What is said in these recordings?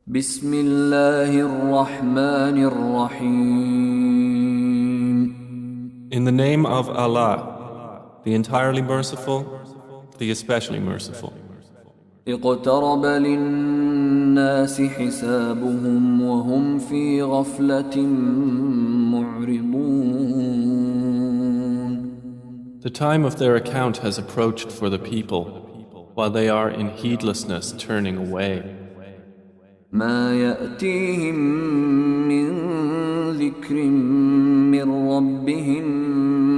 بسم الله الرحمن الرحيم. In the name of Allah, the entirely merciful, the especially merciful. اقترب للناس حسابهم وهم في غفلة معرضون. The time of their account has approached for the people, while they are in heedlessness turning away. ما يأتيهم من ذكر من ربهم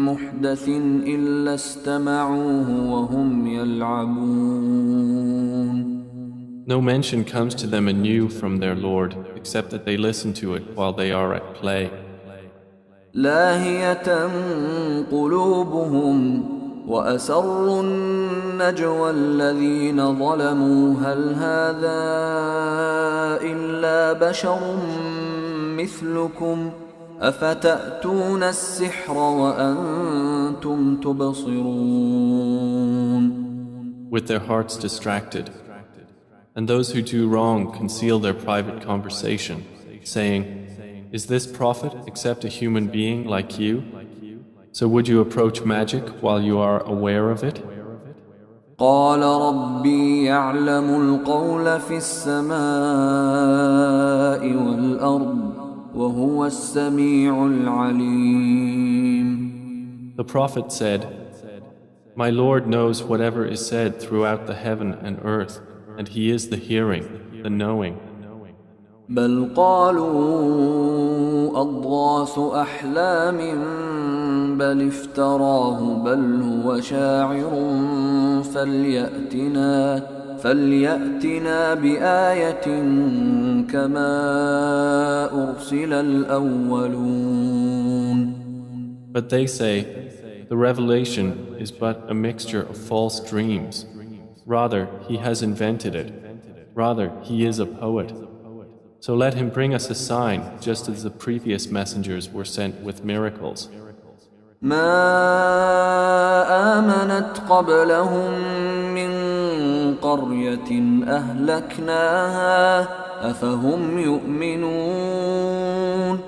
محدث إلا استمعوه وهم يلعبون. No mention comes to them anew from their Lord, except that they listen to it while they are at play. لاهية قلوبهم وأسروا النجوى الذين ظلموا هل هذا إلا بشر مثلكم أفتأتون السحر وأنتم تبصرون. With their hearts distracted. And those who do wrong conceal their private conversation, saying, "Is this prophet except a human being like you? So would you approach magic while you are aware of it?" قال ربي يعلم القول في السماء والأرض وهو السميع العليم. The prophet said, "My Lord knows whatever is said throughout the heaven and earth, and He is the hearing, the knowing." بل قالوا أضغاث أحلام بل افتراه بل هو شاعر فليأتنا بآية كما أرسل الأولون. But they say, "The revelation is but a mixture of false dreams. Rather, he has invented it. Rather, he is a poet. So let him bring us a sign, just as the previous messengers were sent with miracles." ما آمنت قبلهم من قرية أهلكناها أفهم يؤمنون.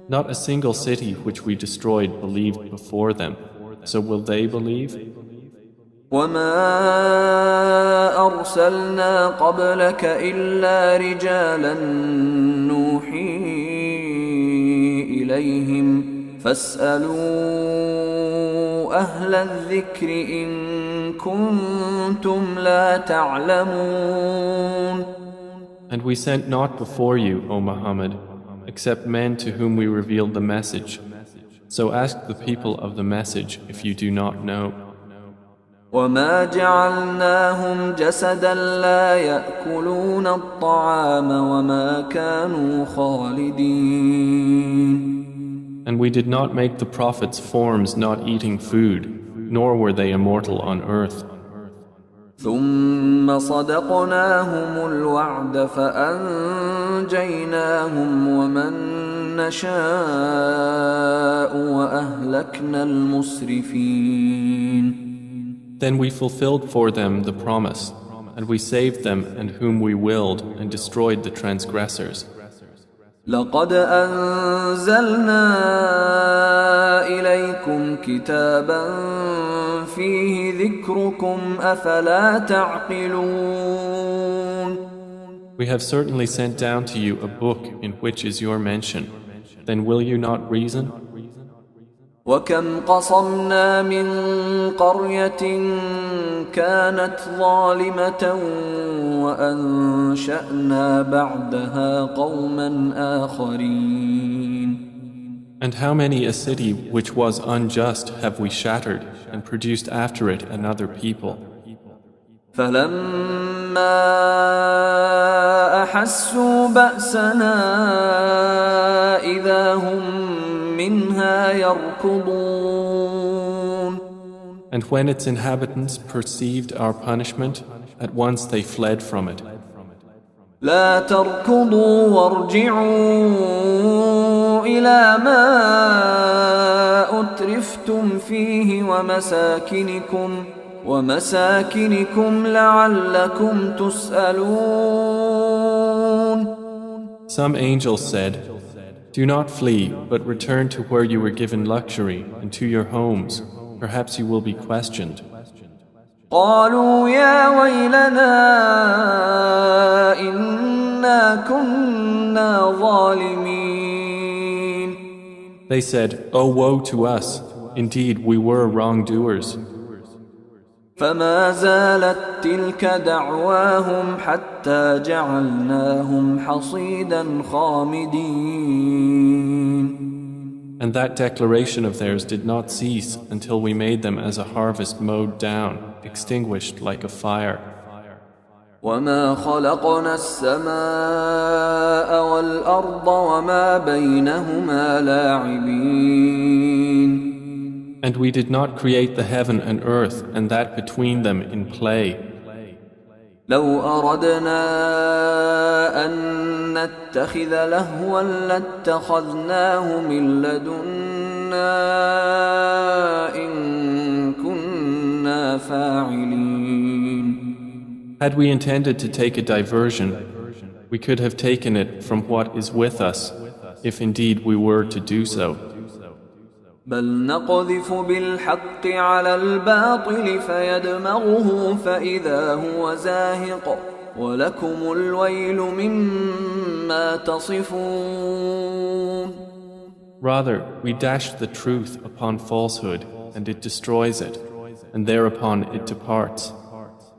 Not a single city which we destroyed believed before them. So will they believe? وما أرسلنا قبلك إلا رجالا نوحي إليهم فاسألوا أهل الذكر إن كنتم لا تعلمون. And we sent not before you, O Muhammad, except men to whom we revealed the message. So ask the people of the message if you do not know. وما جعلناهم جسدا لا يأكلون الطعام وما كانوا خالدين. And we did not make the prophets forms not eating food, nor were they immortal on earth. ثم صدقناهم الوعد فأنجيناهم ومن نشاء وأهلكنا المسرفين. Then we fulfilled for them the promise, and we saved them and whom we willed and destroyed the transgressors. لقد أنزلنا إليكم كتابا فيه ذكركم أفلا تعقلون. We have certainly sent down to you a book in which is your mention. Then will you not reason? وكم قصمنا من قرية كانت ظالمة وأنشأنا بعدها قوما آخرين. And how many a city which was unjust have we shattered and produced after it another people? فلما أحسوا بأسنا إذا هم منها يركضون. And when its inhabitants perceived our punishment, at once they fled from it. لا تركضوا وارجعوا إلى ما أترفتم فيه ومساكنكم لعلكم تسألون. Some angels said, "Do not flee, but return to where you were given luxury and to your homes. Perhaps you will be questioned." قالوا يا ويلنا إنا كنا ظالمين. They said, "Oh, woe to us! Indeed, we were wrongdoers." فما زالت تلك دعواهم حتى جعلناهم حصيدا خامدين. And that declaration of theirs did not cease until we made them as a harvest mowed down, extinguished like a fire. وما خلقنا السماء والأرض وما بينهما لاعبين. And we did not create the heaven and earth and that between them in play. لو أردنا أن نتخذ لهوا لاتخذناه من لدنا إن كنا فاعلين. Had we intended to take a diversion, we could have taken it from what is with us, if indeed we were to do so. بل نقذف بالحق على الباطل فيدمغه فإذا هو زاهق ولكم الويل مما تصفون. Rather, we dash the truth upon falsehood, and it destroys it, and thereupon it departs.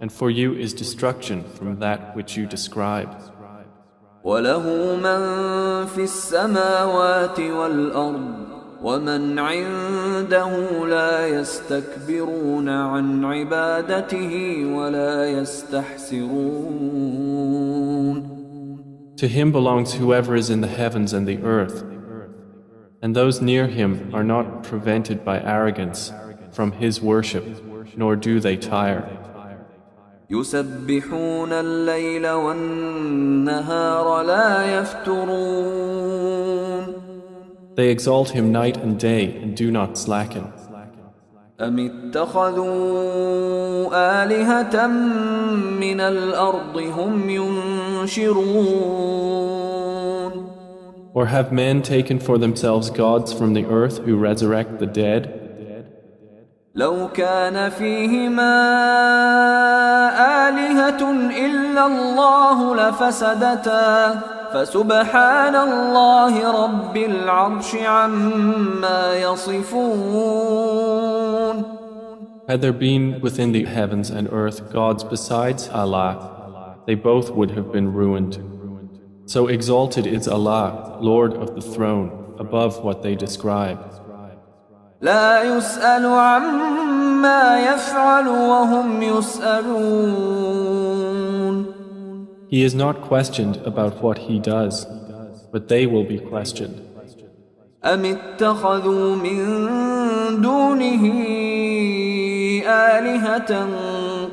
And for you is destruction from that which you describe. وله من في السماوات والأرض ومن عنده لا يستكبرون عن عبادته ولا يستحسرون. To him belongs whoever is in the heavens and the earth, and those near him are not prevented by arrogance from his worship, nor do they tire. يسبحون الليل والنهار لا يفترون. They exalt him night and day and do not slacken. أم اتخذوا آلهة من الأرض هم ينشرون. Or have men taken for themselves gods from the earth who resurrect the dead? لو كان فيهما آلهة إلا الله لفسدتا فسبحان الله رب العرش عما يصفون. Had there been within the heavens and earth gods besides Allah, they both would have been ruined. So exalted is Allah, Lord of the throne, above what they describe. لا يسأل عما يفعل وهم يسألون. He is not questioned about what he does, but they will be questioned. أم اتخذوا من دونه آلهة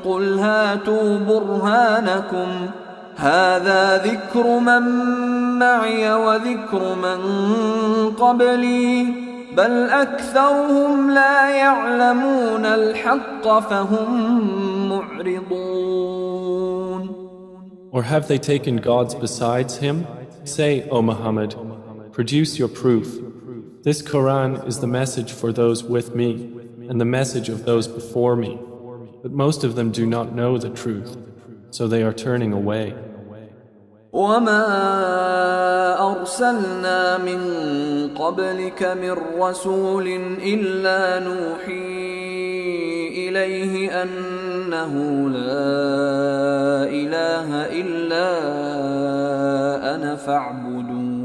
قل هاتوا برهانكم هذا ذكر من معي وذكر من قبلي بل أكثرهم لا يعلمون الحق فهم معرضون. Or have they taken gods besides him? Say, O Muhammad, produce your proof. This Quran is the message for those with me and the message of those before me. But most of them do not know the truth, so they are turning away. وما أرسلنا من قبلك من رسول إلا نوحي إليه أنه لا إله إلا أنا فاعبدون.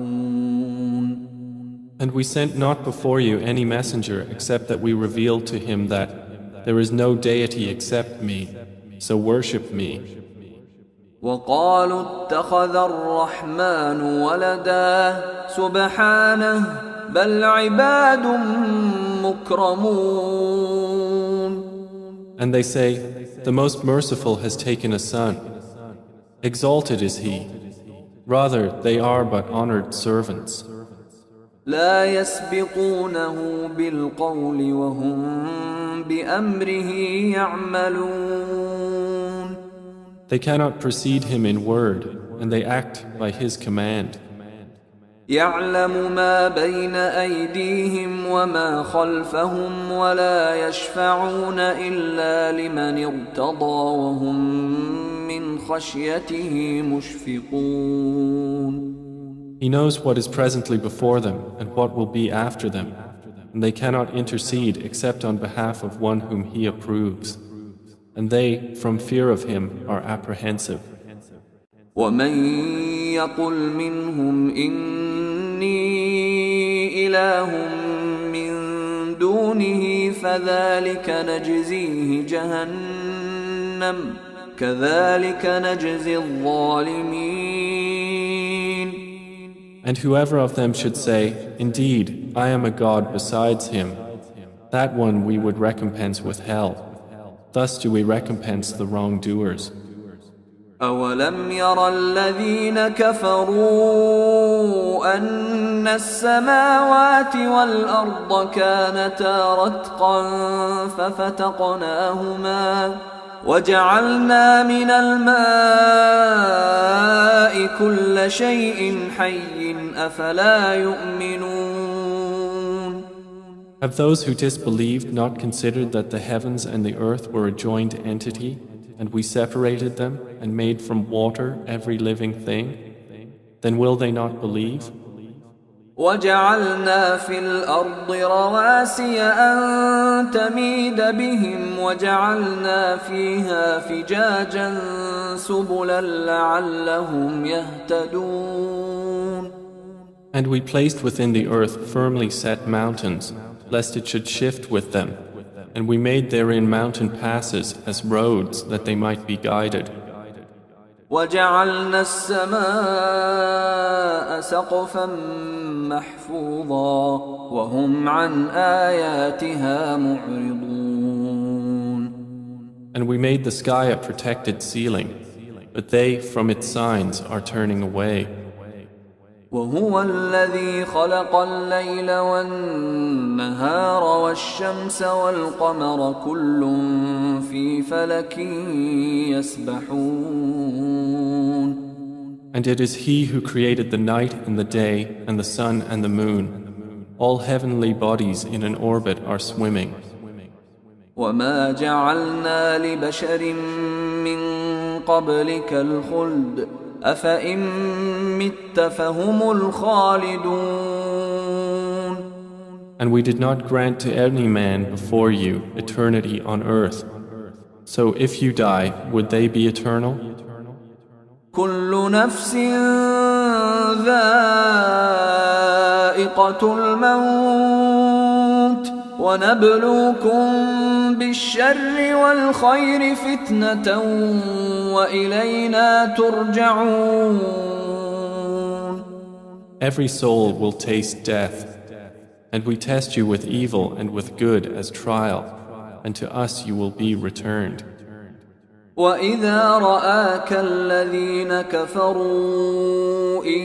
And we sent not before you any messenger except that we revealed to him that there is no deity except me, so worship me. وقالوا اتخذ الرحمن ولدا سبحانه بل عباد مكرمون. And they say, the most merciful has taken a son. Exalted is he. Rather, they are but honored servants. لا يسبقونه بالقول وهم بأمره يعملون. They cannot precede him in word, and they act by his command. يعلم ما بين أيديهم وما خلفهم ولا يشفعون إلا لمن ارتضى وهم من خشيته مشفقون. He knows what is presently before them and what will be after them, and they cannot intercede except on behalf of one whom He approves. And they, from fear of Him, are apprehensive. ومن يقل منهم إني إله من دونه فذلك نجزيه جهنم كذلك نجزي الظالمين. And whoever of them should say, Indeed, I am a God besides Him, that one we would recompense with hell. Thus do we recompense the wrongdoers. أولم ير الذين كفروا أن السماوات والأرض كانتا رتقا ففتقناهما وجعلنا من الماء كل شيء حي أفلا يؤمنون. Have those who disbelieved not considered that the heavens and the earth were a joined entity, and we separated them and made from water every living thing? Then will they not believe? وجعلنا في الأرض رواسي أن تميد بهم وجعلنا فيها فجاجا سبلا لعلهم يهتدون. And we placed within the earth firmly set mountains, lest it should shift with them, and we made therein mountain passes as roads that they might be guided. وجعلنا السماء سقفا محفوظا وهم عن آياتها معرضون. And we made the sky a protected ceiling, but they from its signs are turning away. وهو الذي خلق الليل والنهار والشمس والقمر كل في فلك يسبحون. And it is He who created the night and the day and the sun and the moon. All heavenly bodies in an orbit are swimming. وما جعلنا لبشر من قبلك الخلد أفإن مت فهم الخالدون. And we did not grant to any man before you eternity on earth. So if you die, would they be eternal? كل نفس ذائقة الموت ونبلوكم بالشر والخير فتنة وإلينا ترجعون. Every soul will taste death, and we test you with evil and with good as trial, and to us you will be returned. وإذا رآك الذين كفروا إن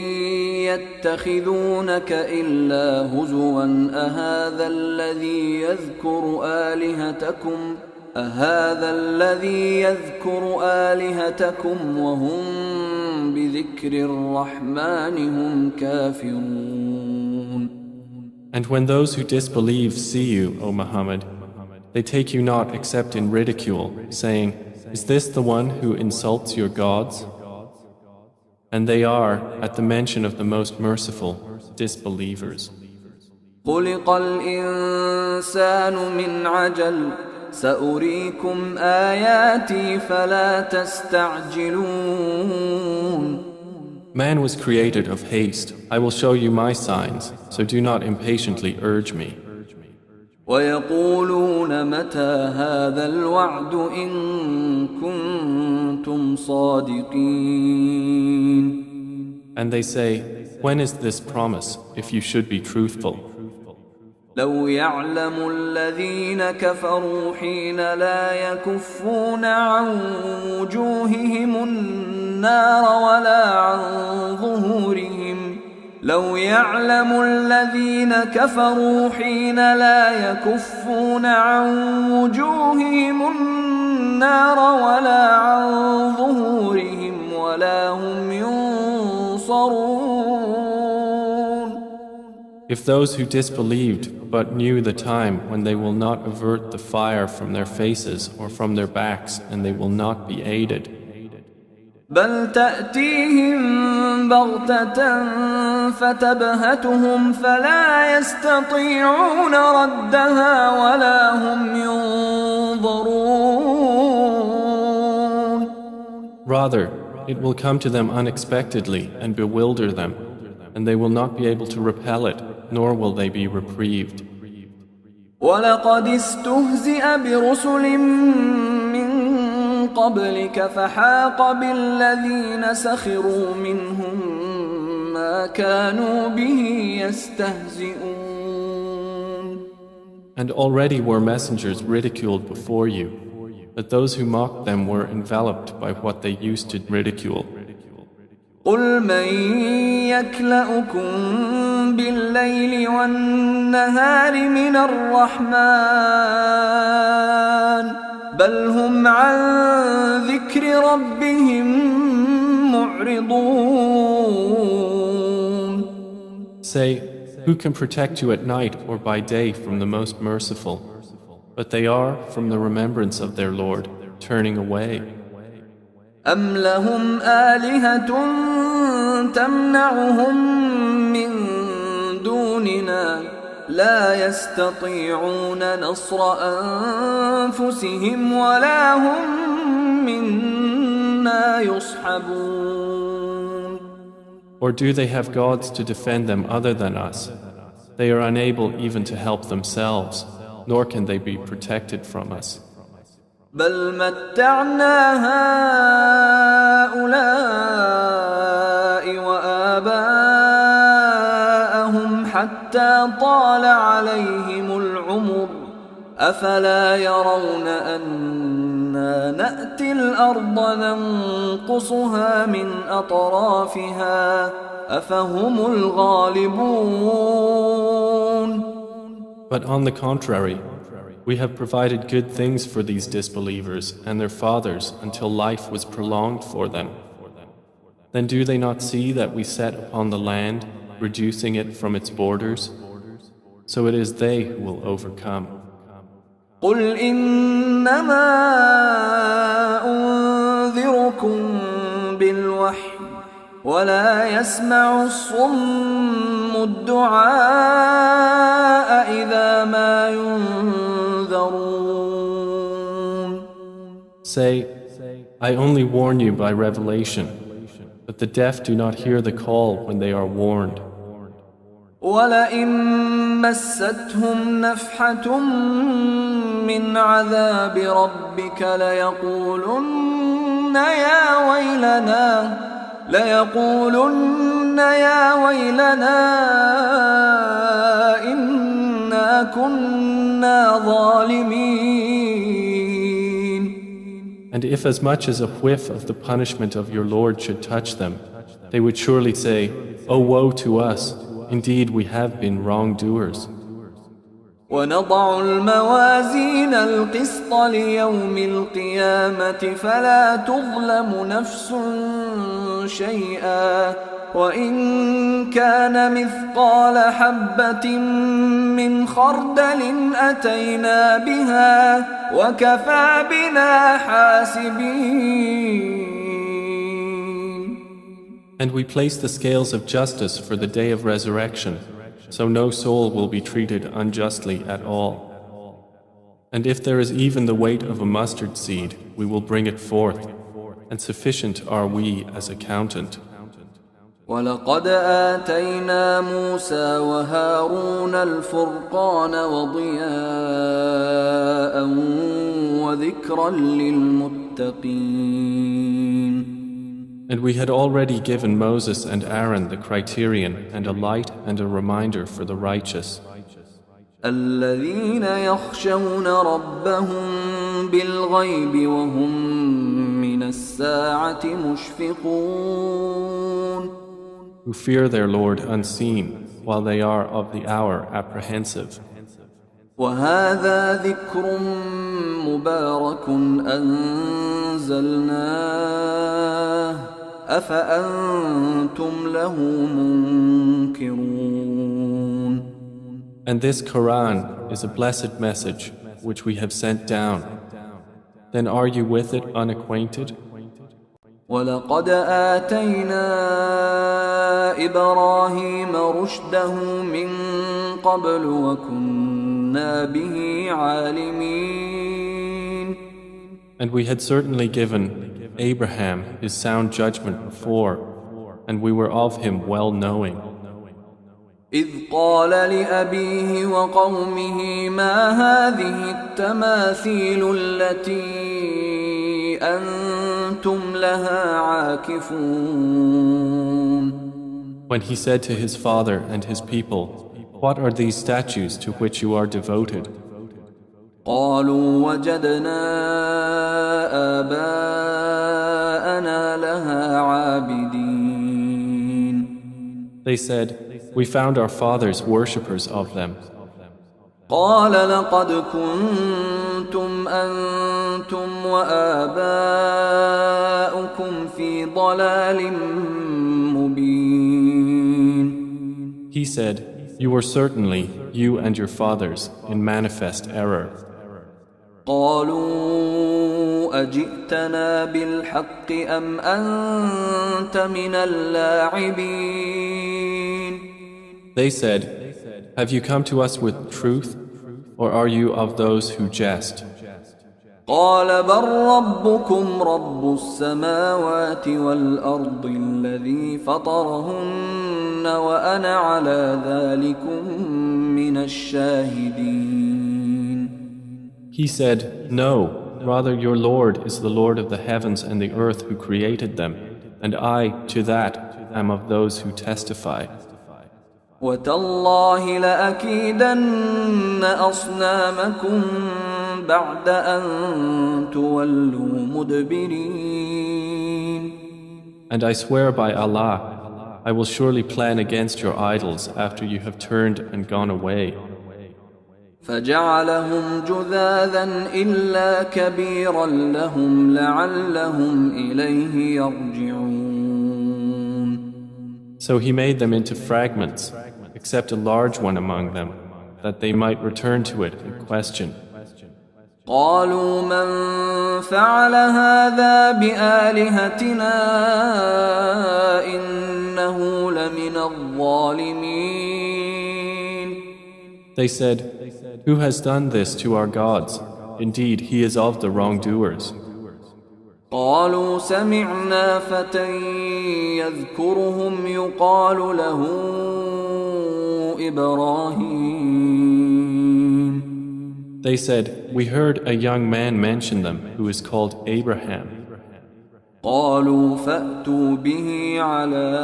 يتخذونك إلا هزوا أهذا الذي يذكر آلهتكم وهم بذكر الرحمن هم كافرون. And when those who disbelieve see you, O Muhammad, they take you not except in ridicule, saying, Is this the one who insults your gods? And they are, at the mention of the most merciful, disbelievers. خلق الإنسان من عجل سأريكم آياتي فلا تستعجلون. Man was created of haste. I will show you my signs, so do not impatiently urge me. ويقولون متى هذا الوعد إن كنتم صادقين. And they say, When is this promise, if you should be truthful? لو يعلم الذين كفروا حين لا يكفون عن وجوههم النار ولا عن ظهورهم لو يعلم الذين كفروا حين لا يكفون عن وجوههم النار ولا عن ظهورهم ولا هم ينصرون. If those who disbelieved but knew the time when they will not avert the fire from their faces or from their backs and they will not be aided. بل تأتيهم بغتة فتبهتهم فلا يستطيعون ردها ولا هم ينظرون. Rather, it will come to them unexpectedly and bewilder them, and they will not be able to repel it, nor will they be reprieved. ولقد استهزئ برسل من قبلك فحاق بالذين سخروا منهم ما كانوا به يستهزئون. And already were messengers ridiculed before you, but those who mocked them were enveloped by what they used to ridicule. قل من يكلؤكم بالليل والنهار من الرحمن بل هم عن ذكر ربهم معرضون. Say, who can protect you at night or by day from the most merciful? But they are, from the remembrance of their Lord, turning away. أم لهم آلهة تمنعهم من دوننا لا يستطيعون نصر أنفسهم ولا هم منا يصحبون. Or do they have gods to defend them other than us? They are unable even to help themselves, nor can they be protected from us. بل متعنا هؤلاء وآباءهم حتى طال عليهم العمر أفلا يرون أنا نأتي الأرض ننقصها من أطرافها أفهم الغالبون. But on the contrary, we have provided good things for these disbelievers and their fathers until life was prolonged for them. Then do they not see that we set upon the land, reducing it from its borders? So it is they who will overcome. قل إنما أنذركم بالوحي ولا يسمع الصم الدعاء إذا ما ينذرون. Say, I only warn you by revelation, but the deaf do not hear the call when they are warned. ولئن مستهم نفحة من عذاب ربك ليقولن يا ويلنا إنا كنا ظالمين. And if as much as a whiff of the punishment of your Lord should touch them, they would surely say, "Oh, woe to us! Indeed, we have been wrongdoers." ونضع الموازين القسط ليوم القيامة فلا تظلم نفس شيئا وإن كان مثقال حبة من خردل أتينا بها وكفى بنا حاسبين. And we place the scales of justice for the day of resurrection, so no soul will be treated unjustly at all. And if there is even the weight of a mustard seed, we will bring it forth, and sufficient are we as accountant. ولقد آتينا موسى وهارون الفرقان وضياء وذكرا للمتقين. And we had already given Moses and Aaron the criterion and a light and a reminder for the righteous. الذين يخشون ربهم بالغيب وهم من الساعة مشفقون. Who fear their Lord unseen, while they are of the hour apprehensive. وهذا ذكر مبارك أنزلناه أفأنتم له منكرون. And this Quran is a blessed message which we have sent down. Then are you with it unacquainted? وَلَقَدْ آتَيْنَا إِبْرَاهِيمَ رُشْدَهُ مِنْ قَبْلُ وَكُنَّا بِهِ عَالِمِينَ. And we had certainly given Abraham his sound judgment before, and we were of him well knowing. إذ قال لأبيه وقومه ما هذه التماثيل التي أنتم لها عاكفون. When he said to his father and his people, what are these statues to which you are devoted? قالوا وجدنا آباءنا لها عابدين. They said, we found our fathers worshippers of them. قال لقد كنتم أنتم وآباؤكم في ضلال مبين. He said, you were certainly, you and your fathers, in manifest error. قالوا أجئتنا بالحق أم أنت من اللاعبين. They said, have you come to us with truth, or are you of those who jest? قال بل ربكم رب السماوات والأرض الذي فطرهن وأنا على ذلكم من الشاهدين. He said, no, rather your Lord is the Lord of the heavens and the earth who created them, and I, to that, am of those who testify. وتالله لأكيدن أصنامكم بعد أن تولوا مدبرين. And I swear by Allah, I will surely plan against your idols after you have turned and gone away. فجعلهم جذاذا إلا كبيرا لهم لعلهم إليه يرجعون. So he made them into fragments, except a large one among them, that they might return to it and question. قالوا من فعل هذا بآلهتنا إنه لمن الظالمين. They said, who has done this to our gods? Indeed, he is of the wrongdoers. قالوا سمعنا فتى يذكرهم يقال له إبراهيم. They said, we heard a young man mention them who is called Abraham. قالوا فأتوا به على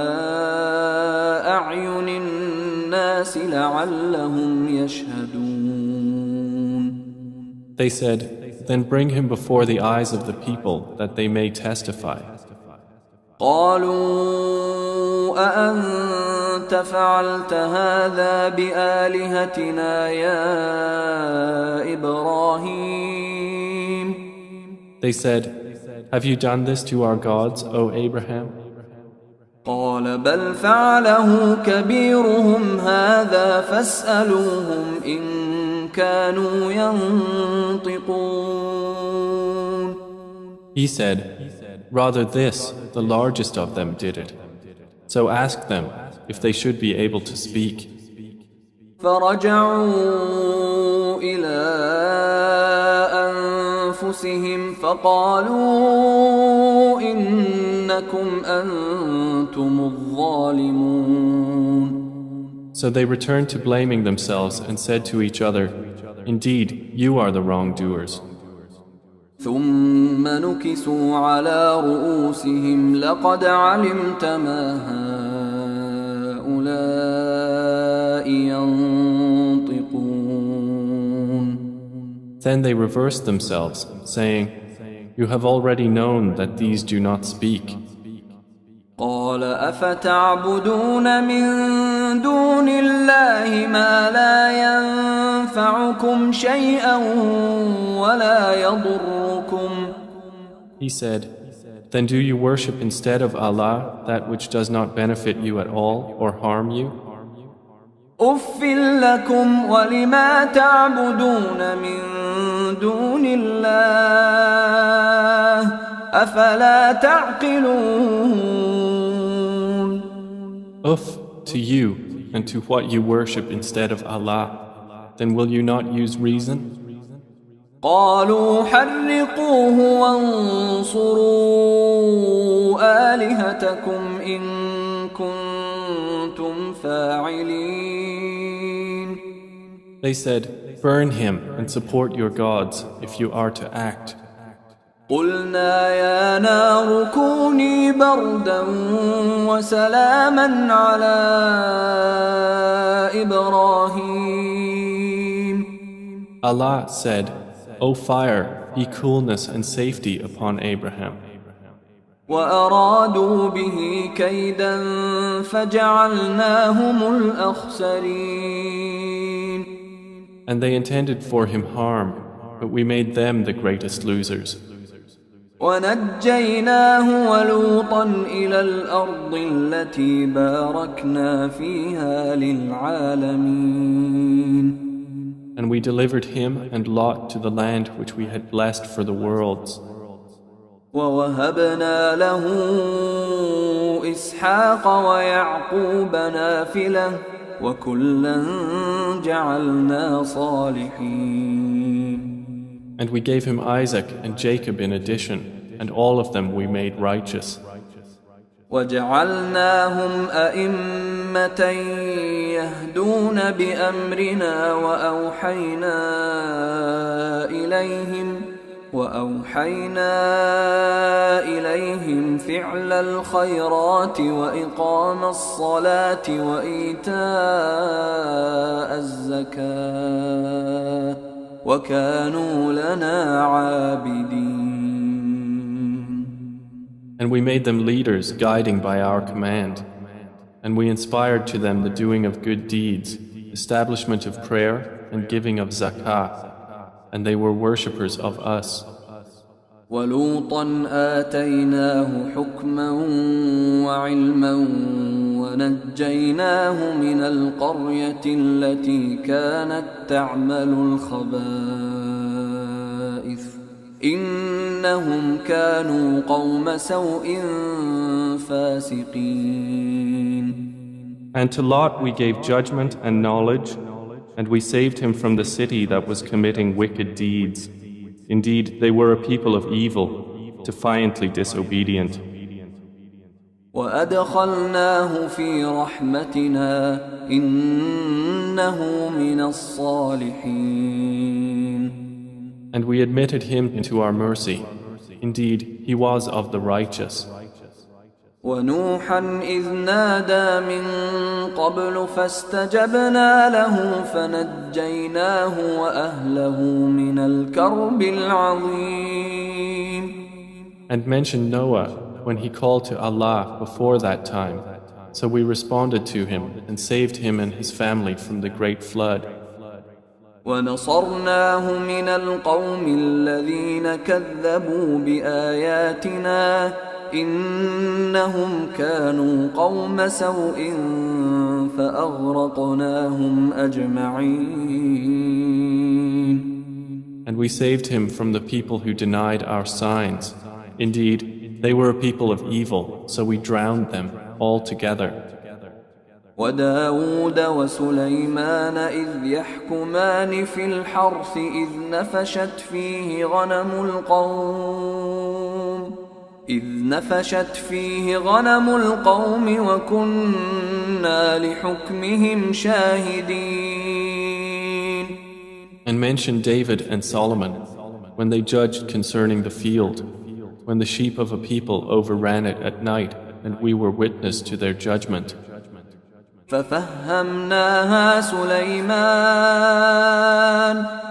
أعين الناس لعلهم يشهدون. They said, then bring him before the eyes of the people that they may testify. قالوا أأنت فعلت هذا بآلهتنا يا إبراهيم. They said, have you done this to our gods, O Abraham? قال بل فعله كبيرهم هذا فاسألوهم إن كانوا ينطقون. He said, rather this, the largest of them did it. So ask them if they should be able to speak. فرجعوا إلى أنفسهم فقالوا إنكم أنتم الظالمون. So they returned to blaming themselves and said to each other, indeed, you are the wrongdoers. ثم نكسوا على رؤوسهم لقد علمت ما هؤلاء ينطقون. Then they reversed themselves, saying, you have already known that these do not speak. قال أفتعبدون من دون الله ما لا ينفعكم شيئا ولا يضركم. He said, then do you worship instead of Allah that which does not benefit you at all or harm you? أف لكم ولما تعبدون من دون الله أفلا تعقلون. Uff to you and to what you worship instead of Allah. Then will you not use reason? قالوا حرقوه وانصروا آلهتكم إن كنتم فاعلين. They said, burn him and support your gods if you are to act. قلنا يا نار كوني بردا وسلاما على إبراهيم. Allah said, O fire, be coolness and safety upon Abraham. وأرادوا به كيدا فجعلناهم الأخسرين. And they intended for him harm, but we made them the greatest losers. ونجيناه ولوطا إلى الأرض التي باركنا فيها للعالمين. And we delivered him and Lot to the land which we had blessed for the worlds. ووهبنا له إسحاق ويعقوب نافلة وكلا جعلنا صالحين. And we gave him Isaac and Jacob in addition, and all of them we made righteous. وجعلناهم أئمة يهدون بأمرنا وأوحينا إليهم فعل الخيرات وإقام الصلاة وإيتاء الزكاة وكانوا لنا عابدين. And we made them leaders, guiding by our command. And we inspired to them the doing of good deeds, establishment of prayer, and giving of zakah. And they were worshippers of us. وَلُوطًا آتَيْنَاهُ حُكْمًا وَعِلْمًا وَنَجَّيْنَاهُ مِنَ الْقَرْيَةِ الَّتِي كَانَتْ تَعْمَلُ الْخَبَائِثَ إِنَّهُمْ كَانُوا قَوْمَ سَوْءٍ فَاسِقِينَ. And to Lot we gave judgment and knowledge, and we saved him from the city that was committing wicked deeds. Indeed, they were a people of evil, defiantly disobedient. وَأَدْخَلْنَاهُ فِي رَحْمَتِنَا إِنَّهُ مِنَ الصَّالِحِينَ. And we admitted him into our mercy. Indeed, he was of the righteous. وَنُوحًا إِذْ نَادَى مِن قَبْلُ فَاسْتَجَبْنَا لَهُ فَنَجَّيْنَاهُ وَأَهْلَهُ مِنَ الْكَرْبِ الْعَظِيمِ. And mention Noah when he called to Allah before that time. So we responded to him and saved him and his family from the great flood. وَنَصَرْنَاهُ مِنَ الْقَوْمِ الَّذِينَ كَذَّبُوا بِآيَاتِنَا إِنَّهُمْ كَانُوا قَوْمَ سَوْءٍ فَأَغْرَقْنَاهُمْ أَجْمَعِينَ. And we saved him from the people who denied our signs. Indeed, they were a people of evil, so we drowned them all together. وداود وسليمان إذ يحكمان في الحرث إذ نفشت فيه غنم القوم وكنا لحكمهم شاهدين. And mention David and Solomon when they judged concerning the field, when the sheep of a people overran it at night, and we were witness to their judgment. ففهمناها سليمان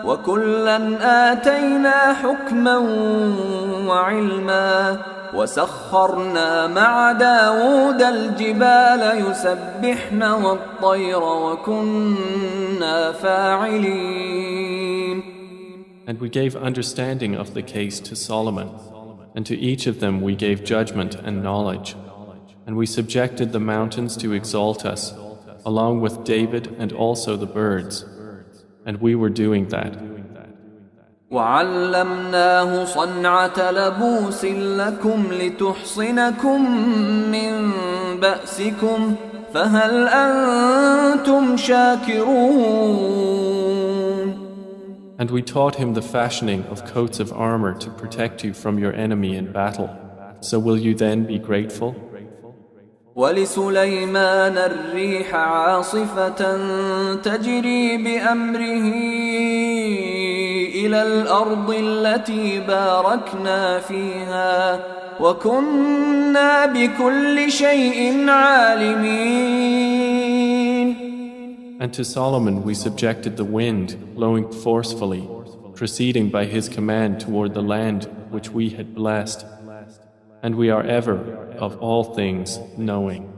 وكلا آتينا حكما وعلما وسخرنا مع داود الجبال يسبحن والطير وكنا فاعلين. And we gave understanding of the case to Solomon, and to each of them we gave judgment and knowledge. And we subjected the mountains to exalt us, along with David and also the birds. And we were doing that. وعلمناه صنعة لبوس لكم لتحصنكم من بأسكم فهل أنتم شاكرون. And we taught him the fashioning of coats of armor to protect you from your enemy in battle. So will you then be grateful? ولسليمان الريح عاصفة تجري بأمره إلى الأرض التي باركنا فيها وكنا بكل شيء عالمين. And to Solomon we subjected the wind, blowing forcefully, proceeding by his command toward the land which we had blessed. And we are ever, of all things, knowing.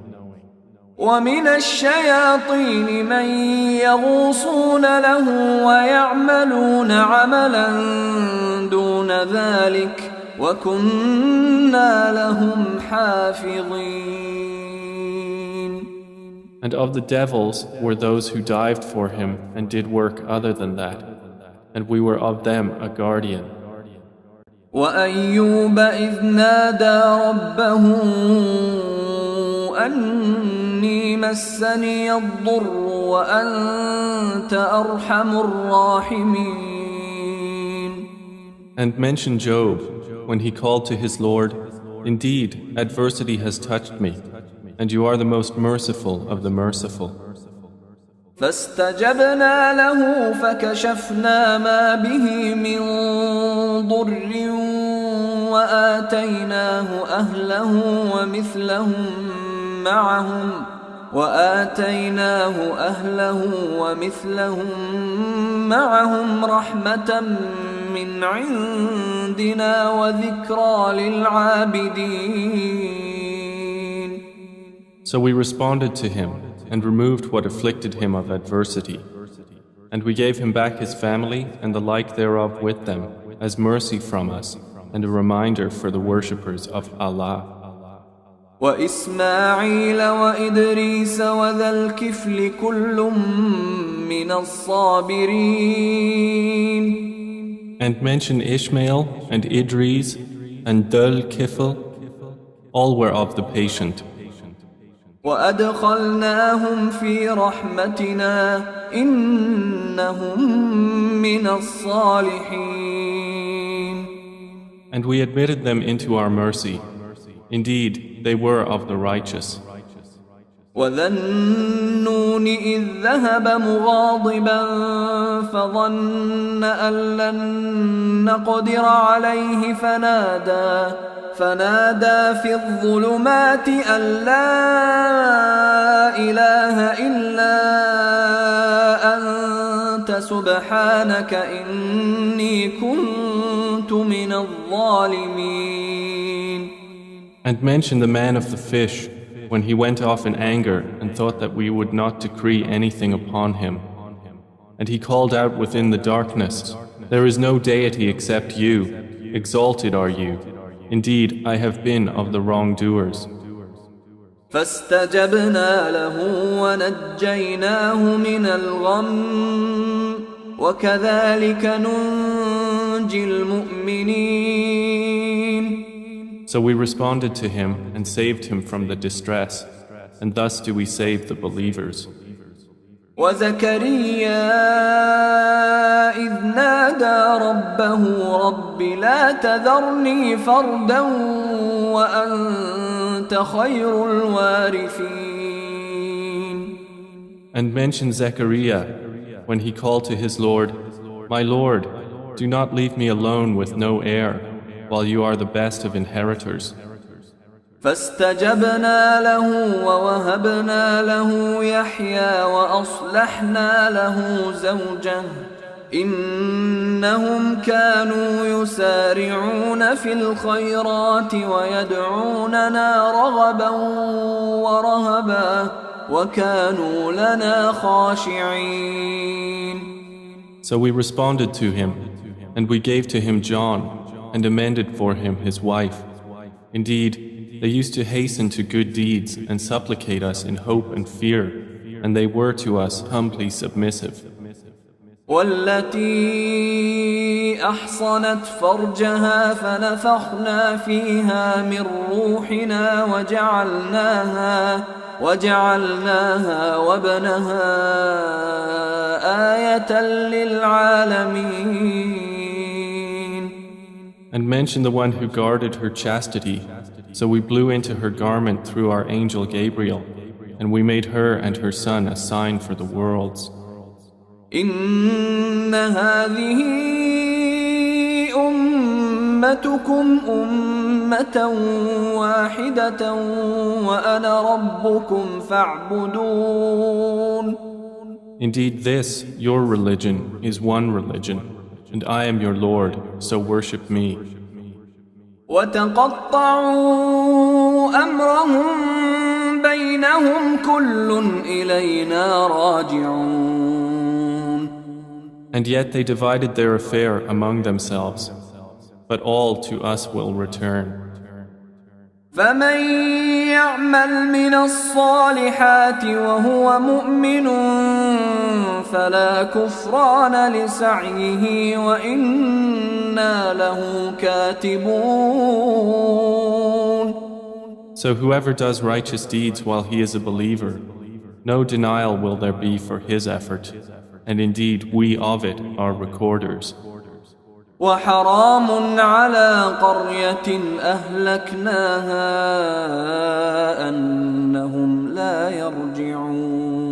ومن الشياطين من يغوصون له ويعملون عملا دون ذلك وكنا لهم حافظين. And of the devils were those who dived for him and did work other than that, and we were of them a guardian. وأيوب إذ نادى ربه أني مسني الضر وأنت أرحم الراحمين. And mention Job when he called to his Lord, "Indeed, adversity has touched me, and you are the most merciful of the merciful." فاستجبنا له فكشفنا ما به من ضر وآتيناه أهله ومثلهم معهم رحمة من عندنا وذكرى للعابدين. So we responded to him and removed what afflicted him of adversity. And we gave him back his family and the like thereof with them as mercy from us and a reminder for the worshippers of Allah. وإسماعيل وإدريس وذا الكفل كل من الصابرين. And mention Ishmael and Idris and Dhul Kifl, all were of the patient. وأدخلناهم في رحمتنا إنهم من الصالحين. And we admitted them into our mercy. Indeed, they were of the righteous. وذا النون إذ ذهب مغاضبا فظن أن لن نقدر عليه فنادى في الظلمات أن لا إله إلا أنت سبحانك إني كنت من الظالمين. And mention the man of the fish when he went off in anger and thought that we would not decree anything upon him. And he called out within the darkness, "There is no deity except you. Exalted are you. Indeed, I have been of the wrongdoers." فاستجبنا له ونجيناه من الغم وكذلك ننجي المؤمنين. So we responded to him and saved him from the distress, and thus do we save the believers. وزكريا إذ نادى ربه رب لا تذرني فردا وأنت خير الوارثين. And mention Zechariah when he called to his Lord, "My Lord, do not leave me alone with no heir, while you are the best of inheritors." فاستجبنا له ووهبنا له يحيى وأصلحنا له زوجه إنهم كانوا يسارعون في الخيرات ويدعوننا رغبا ورهبا وكانوا لنا خاشعين. So we responded to him, and we gave to him John, and amended for him his wife. Indeed, they used to hasten to good deeds and supplicate us in hope and fear, and they were to us humbly submissive. والتي أحصنت فرجها فنفخنا فيها من روحنا وجعلناها وابنها آية للعالمين. And mention the one who guarded her chastity. So we blew into her garment through our angel Gabriel, and we made her and her son a sign for the worlds. إن هذه أمتكم أمة واحدة وأنا ربكم فاعبدون. Indeed, this, your religion, is one religion, and I am your Lord, so worship me. وتقطعوا أمرهم بينهم كل إلينا راجعون. And yet they divided their affair among themselves, but all to us will return. فمن يعمل من الصالحات وهو مؤمن فلا كفران لسعيه وإنا له كاتبون. So whoever does righteous deeds while he is a believer, no denial will there be for his effort, and indeed we of it are recorders. وحرام على قرية أهلكناها أنهم لا يرجعون.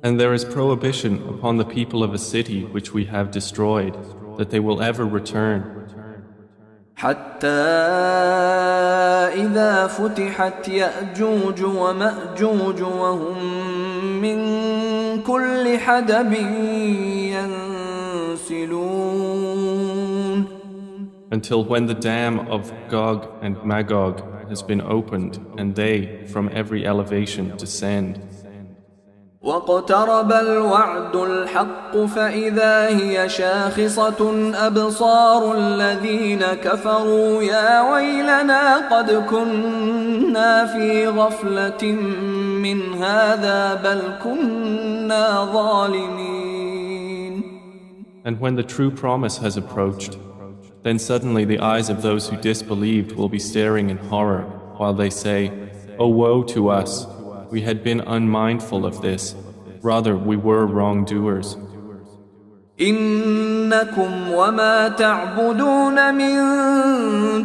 And there is prohibition upon the people of a city which we have destroyed, that they will ever return. حتى إذا فتحت يأجوج ومأجوج وهم من كل حدب ينسلون. Until when the dam of Gog and Magog has been opened and they from every elevation descend. واقترب الوعد الحق فإذا هي شاخصة أبصار الذين كفروا يا ويلنا قد كنا في غفلة من هذا بل كنا ظالمين. And when the true promise has approached, then suddenly the eyes of those who disbelieved will be staring in horror while they say, "Oh woe to us! We had been unmindful of this. Rather, we were wrongdoers." إنكم وما تعبدون من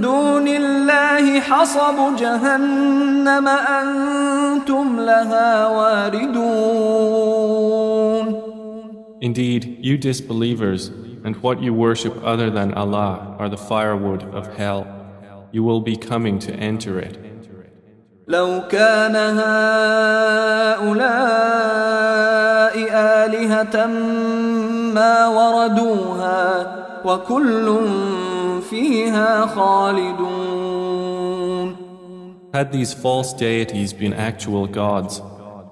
دون الله حصب جهنم أنتم لها واردون. Indeed, you disbelievers and what you worship other than Allah are the firewood of hell. You will be coming to enter it. لو كان هؤلاء آلهة ما وردوها وكل فيها خالدون. Had these false deities been actual gods,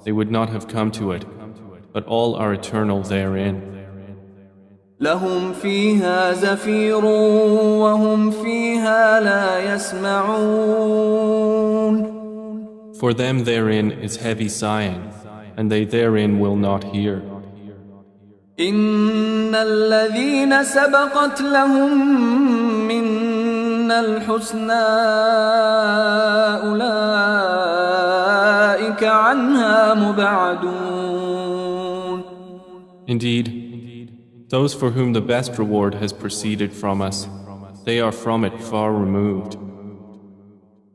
they would not have come to it, but all are eternal therein. لهم فيها زفير وهم فيها لا يسمعون. For them therein is heavy sighing, and they therein will not hear. إن الذين سبقت لهم منا الحسنى أولئك عنها مبعدون. Indeed, those for whom the best reward has proceeded from us, they are from it far removed.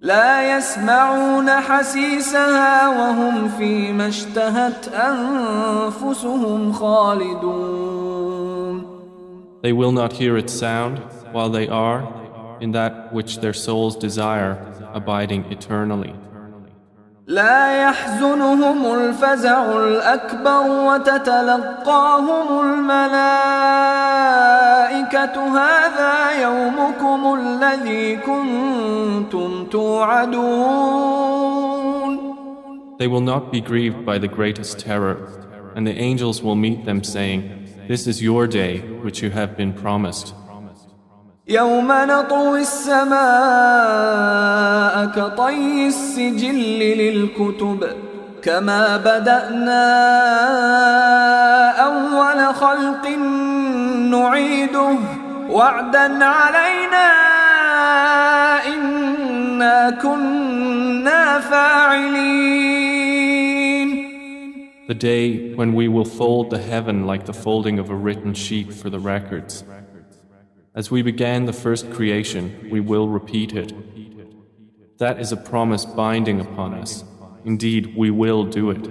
لا يسمعون حسيسها وهم فيما اشتهت أنفسهم خالدون. They will not hear its sound while they are in that which their souls desire, abiding eternally. لا يحزنهم الفزع الأكبر وتتلقاهم الملائكة هذا يومكم الذي كنتم توعدون. They will not be grieved by the greatest terror, and the angels will meet them saying, "This is your day which you have been promised." يوم نطوي السماء كطي السجل كما بدأنا أول خلق نعيده وعدا علينا إنا كنا فاعلين. The day when we will fold the heaven like the folding of a written sheet for the records. As we began the first creation, we will repeat it. That is a promise binding upon us. Indeed, we will do it.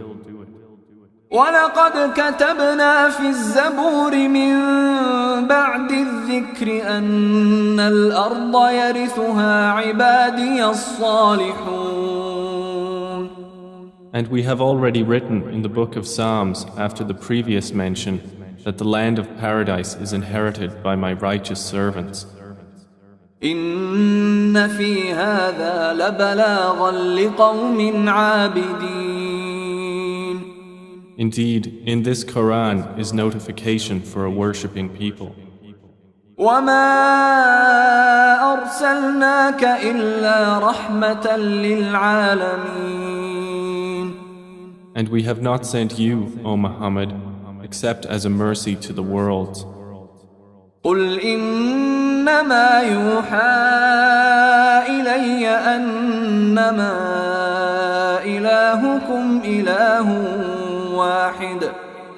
وَلَقَدْ كَتَبْنَا فِي الزَّبُورِ مِن بَعْدِ الذِّكْرِ أَنَّ الْأَرْضَ يَرِثُهَا عِبَادِيَ الصَّالِحُونَ. And we have already written in the book of Psalms after the previous mention that the land of paradise is inherited by my righteous servants. إِنَّ فِي هَذَا لَبَلَاغًا لِقَوْمٍ عَابِدِينَ. Indeed, in this Quran is notification for a worshipping people. وَمَا أَرْسَلْنَاكَ إِلَّا رَحْمَةً لِلْعَالَمِينَ. And we have not sent you, O Muhammad, except as a mercy to the worlds. قُلْ إِنَّمَا يُوحَى إِلَيَّ أَنَّمَا إِلَٰهُكُمْ إِلَٰهٌ واحد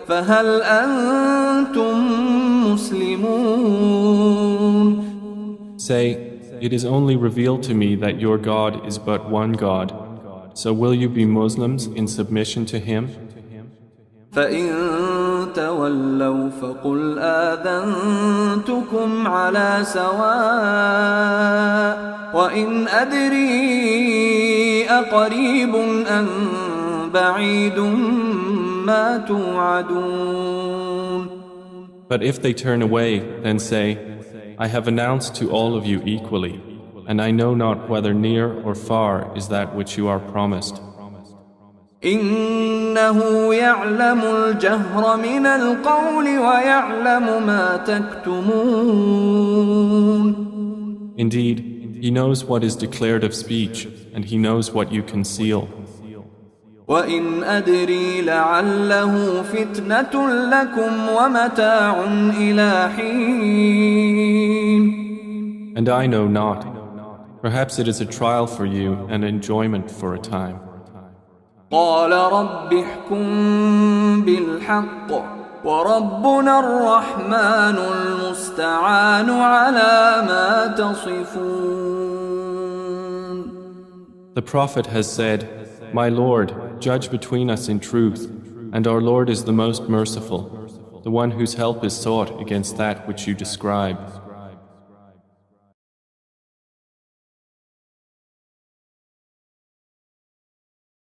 فهل أنتم مسلمون. Say, it is only revealed to me that your God is but one God. So will you be Muslims in submission to Him? فإن تولوا فقل آذنتكم على سواء وإن أدري أقريب أم بعيد ما توعدون. But if they turn away, then say, I have announced to all of you equally, and I know not whether near or far is that which you are promised. إنه يعلم الجهر من القول ويعلم ما تكتمون. Indeed, He knows what is declared of speech, and He knows what you conceal. وإن أدري لعله فتنة لكم ومتاع إلى حين. And I know not. Perhaps it is a trial for you and enjoyment for a time. قال رب احكم بالحق وربنا الرحمن المستعان على ما تصفون. The Prophet has said, My Lord, judge between us in truth, and our Lord is the most merciful, the one whose help is sought against that which you describe.